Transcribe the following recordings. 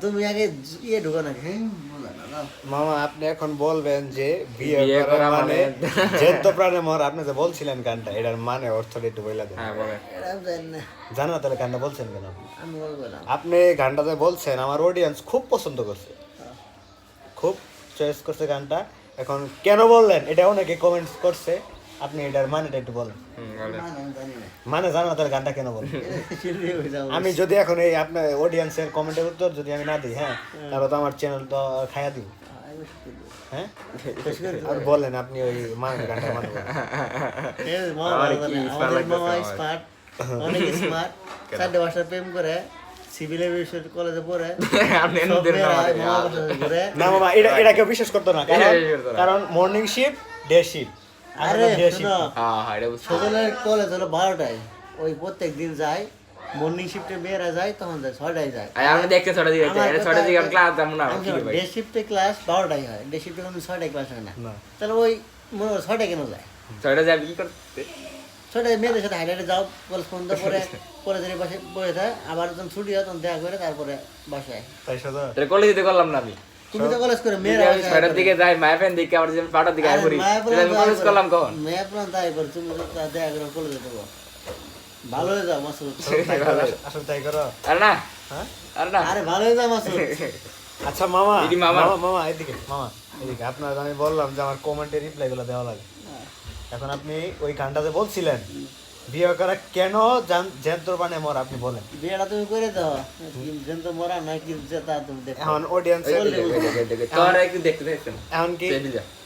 তুমি আগে ইয়ে ঢুকো না। মামা আপনি এখন বলবেন যে বিয়ে করা মানে জেদ্দ প্রাণে মর, আপনি যে বলছিলেন গানটা, এটার মানে অর্থটা একটু বলে দেন। হ্যাঁ বলেন। জানো না তাহলে গানটা বলছেন কেন? আমি বলবো না। আপনি গানটা যে বলছেন আমার অডিয়েন্স খুব পছন্দ করছে, খুব চয়েস করছে গানটা। এখন কেন বললেন এটা অনেকে কমেন্টস করছে, আপনি এটার মানেটা একটু বলেন। মানে জানো না তাহলে গানটা কেন বলেন? আমি যদি এখন এই আপনার অডিয়েন্সের কমেন্টের উত্তর যদি আমি না দিই, হ্যাঁ, তাহলে তো আমার চ্যানেল তো খাইয়া দিব। হ্যাঁ, আর বলেন আপনি ওই মানে গানটা মানে বলেন। অনেক স্মার্ট, 4 বছর প্রেম করে, সিভিল এভিয়েশন কলেজে পড়ে, না মামা এটা কেউ বিশ্বাস করতো না, কারণ মর্নিং শিফট ডে শিফট। আরে সকালের কলেজ হলো 12টায়, ওই প্রত্যেক দিন যায়। মর্নিং শিফটে মেয়েরা যায়, তখন যায় 6টায় যায়। আমি দেখতে 6টা দিকে যাই, 6টা দিকে ক্লাস যাবো না। ডে শিফটে ক্লাস 12টায় হয়, ডে শিফটে কোনো 6টায় ক্লাস হয় না। তাহলে ওই 6টায় কেন যায়? 6টা যাবি কি করতে? 6টায় মেয়েদের সাথে হাইলাইটে যাও, কলেজ বন্ধ করে কলেজের পাশে বসে থাকে, আবার যখন ছুটি হয় তখন দেখা করে তারপরে বাসায়। তাই কলেজে যেতে করলাম না আমি। তুমি তো কলেজ করে মেয়েরা 6টার দিকে যাই, মায়াপেন দিকে আবার 5টার দিকে আই পড়ি। আমি কলেজ করলাম কখন? মেয়ে প্রাণ তাই করে, তুমি দেখা করে কলেজে যাবো। ভালো হয়ে যাও মাসুদ, আসলে তাই করো। আরে না, হ্যাঁ, আরে না, আরে ভালো হয়ে যাও মাসুদ। আচ্ছা মামা, মামা মামা এদিকে, মামা এদিকে। আপনার আমি বললাম যে আমার কমেন্টে রিপ্লাই গুলো দেওয়া লাগে। এখন আপনি ওই গানটাতে বলছিলেন বিয়ে করা কেন জেদ্দর বানে মর, আপনি বলেন। বিয়েটা তুমি করে দাও, যেন তো মরা না কি যেটা তুমি দেখো। এখন অডিয়েন্স তোরা একটু দেখতে দেখতে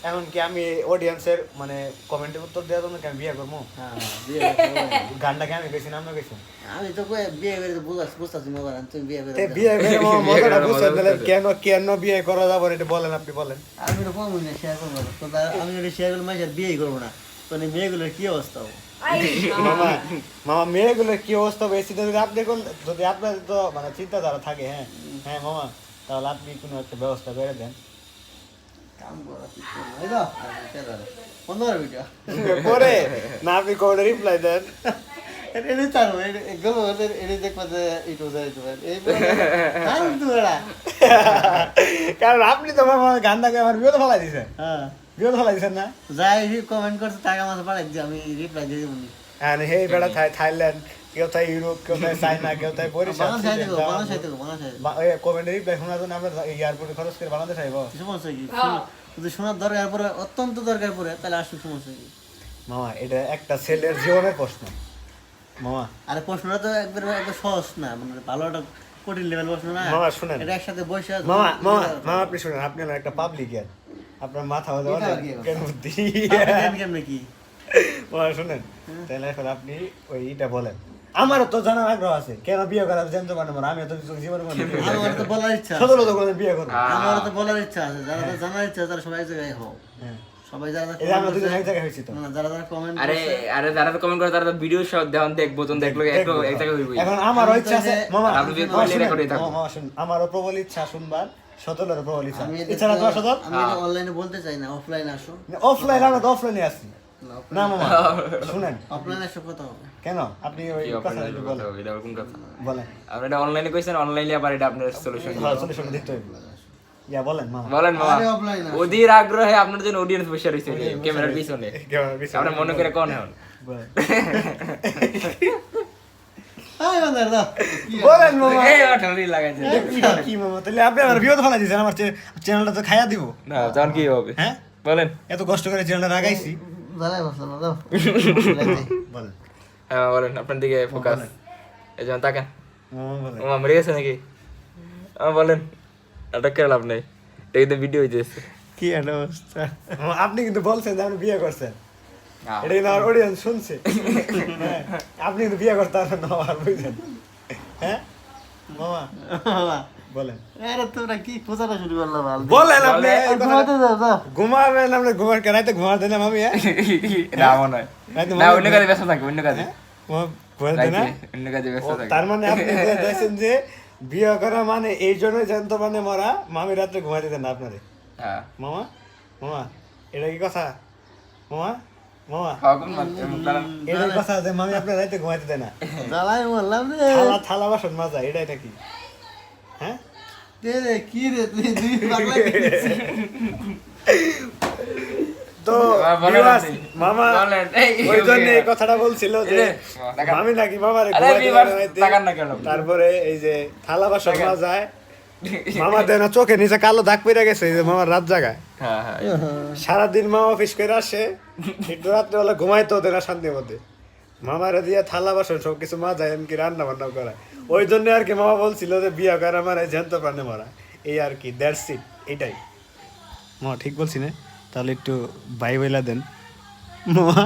এখন কি আমি অডিয়েন্সের মানে কমেন্টের উত্তর দেওয়ার জন্য কি আমি বিয়ে করবো? হ্যাঁ, বিয়ে গানটাকে আমি কইছি না, আমরা কইছি। আমি তো কই বিয়ে করে বুঝতাছি মজা, তুমি বিয়ে করে বিয়ে করে মজাটা বুঝতে দিলেন কেন কেন বিয়ে করা যাবে এটা বলেন, আপনি বলেন। আমি তো কম না শেয়ার করবো না, তো আমি যদি শেয়ার করলে মাঝে বিয়েই করবো না, তো মেয়েগুলোর কি অবস্থা হবে? মামা মামা মেয়েগুলোর কি অবস্থা হবে যদি আপনি যদি আপনার তো মানে চিন্তাধারা থাকে, হ্যাঁ হ্যাঁ মামা, তাহলে আপনি কোনো একটা ব্যবস্থা করে দেন। কাম করা ঠিক না, এই দাও 15 ভিডিও পরে না আপনি কোনে রিপ্লাই দেন। এটা চালু, এগুলো এটা দেখবা যে ইটো যায় তো এই কাম তোরা, কারণ আপনি তো মামা গানটাকে আমার বিরোধ ফেলাই দিয়েছেন। হ্যাঁ বিরোধ ফেলাই দিয়েছেন না? যাই কমেন্ট করছে টাকা মাছ পাঠাই দিই, আমি রিপ্লাই দিয়ে দেবো। আর হেই বেড়া থাইল্যান্ড, কেউ তাই ইউরোপ, কেউ তাই চায়না, কেউ তাই বরিশাল, কমেন্টে রিপ্লাই শোনার জন্য আমরা এয়ারপোর্টে খরচ করে বাংলাদেশ আইব। সমস্যা কি? যদি শোনার দরকার পড়ে, অত্যন্ত দরকার পড়ে, তাহলে আসুক, সমস্যা কি? মামা এটা একটা ছেলের জীবনের প্রশ্ন মামা। আরে প্রশ্নটা তো একবার সহজ না, মানে ভালো একটা কঠিন লেভেল প্রশ্ন না। মামা শুনেন, এটা একসাথে বসে মামা মামা মামা আপনি শুনেন, আপনি হলো একটা পাবলিক ইয়ার, আপনার মাথা কেন বুদ্ধি কেমনে কি মামা শুনেন, তাহলে এখন আপনি ওই ইটা বলেন। আমারও তো জানার আগ্রহ আছে কেন বিয়ে করার জানতে পারেন, আমি তো জীবনে আমার তো বলার ইচ্ছা, ছোট লোক বিয়ে করবো, আমার তো বলার ইচ্ছা আছে। যারা জানার ইচ্ছা তারা সবাই জায়গায় হোক, সবাই যারা আমরা দুজন এক জায়গায় হয়েছি তো। যারা কমেন্ট আরে আরে যারা তো কমেন্ট করে তারা তো ভিডিও সব দেখবো, তো দেখলো একটু এক জায়গায় হইবই। এখন আমারও ইচ্ছা আছে মামা, আপনি যদি কমেন্ট রেকর্ডই থাকো, মামা শুন, আমারও প্রবল ইচ্ছা শুনবার, সতলের প্রবল ইচ্ছা। ইচ্ছা না তোমার সতল? আমি অনলাইনে বলতে চাই না, অফলাইনে আসো। অফলাইন, আমরা তো অফলাইনে আসি না মামা। শুনেন, অফলাইনে আসো কথা হবে কেন আপনি ওই কথা একটু বলেন, এটা কোন কথা বলেন। আপনি এটা অনলাইনে কইছেন, অনলাইনে আবার এটা আপনার সলিউশন সলিউশন দিতে হবে। ইয়া বলেন মামা, বলেন মামা। আরে অফলাইনে ওদের আগ্রহে আপনার জন্য অডিয়েন্স বসে রইছে ক্যামেরার পিছনে, আপনি মনে করে কোন এখন বলেন। আয় বান্দার দাও বলেন মামা, এই ওঠালি লাগাইছে কি মামা, তাহলে আপনি আমার ভিডিও তো ফেলা দিয়েছেন, আমার চ্যানেলটা তো খাইয়া দিব না, জান কি হবে? হ্যাঁ বলেন। এত কষ্ট করে চ্যানেলটা লাগাইছি, দাঁড়াই বসো না, দাও বলেন হ্যাঁ বলেন, আপনার দিকে ফোকাস। এই যেমন তাকান, মামা বলেন। মামা মরে গেছে নাকি? বলেন, এটা কে লাভ নেই, এটা কিন্তু ভিডিও হইতেছে। কি একটা অবস্থা। মামা, আপনি কিন্তু বলছেন যে আপনি বিয়ে করছেন, এটা কিন্তু আমার অডিয়েন্স শুনছে। হ্যাঁ, আপনি কিন্তু বিয়ে করতে পারবেন না আর বুঝছেন, হ্যাঁ মামা বলেন। আরে তোমরা কি খোঁজাটা শুরু করলা? বলেন আপনি ঘুমাতে যাও, যাও ঘুমাবেন, আপনি ঘুমার রাইতে ঘুমাতে না মামি? না মনে হয় না, অন্য কাজে ব্যস্ত থাকবে, অন্য কাজে ঘুমাতে না, অন্য কাজে ব্যস্ত থাকবে। তার মানে আপনি দেখছেন যে বিয়ে করা মানে এই জন্যই জানতো মানে মরা, মামি রাত্রে ঘুমাতে দেন না আপনারে। হ্যাঁ মামা মামা এটা কি কথা মামা? মামা এটা কথা যে মামি আপনার রাইতে ঘুমাইতে দেয় না, জ্বালাই বললাম রে। থালা বাসন মাজা, এটা কি? হ্যাঁ রে কি রে তুই দুই পাগলা কি দিছিস? তো বলেন viewers, আপনি। মামা বলেন, এই, ওই জন্য ওকে। এই কথাটা বলছিল যে এই যে, টাকা- মামি নাকি মামারে আরে ঘুমাইতে viewers, দেয় না টাকার না কেন? তারপরে এই যে থালা বাসন টাকা- মাজায় মামা দেন চোখে নিচে কালো দাগ পড়ে গেছে এই যে মামার রাত জাগায় হ্যাঁ হ্যাঁ সারাদিন মামা অফিস করে আসে একটু রাত্রেবেলা ঘুমাইতেও দেয় না শান্তির মধ্যে মামারে দিয়ে থালা বাসন সব কিছু মাজায় এমনকি রান্না বান্নাও করায় ওই জন্য আর কি মামা বলছিল যে বিয়া করে মারা জ্যান্ত প্রাণে মারা এই আর কি দ্যাটস ইট এটাই মামা ঠিক বলছি না তাহলে একটু বাই বইলা দেন মামা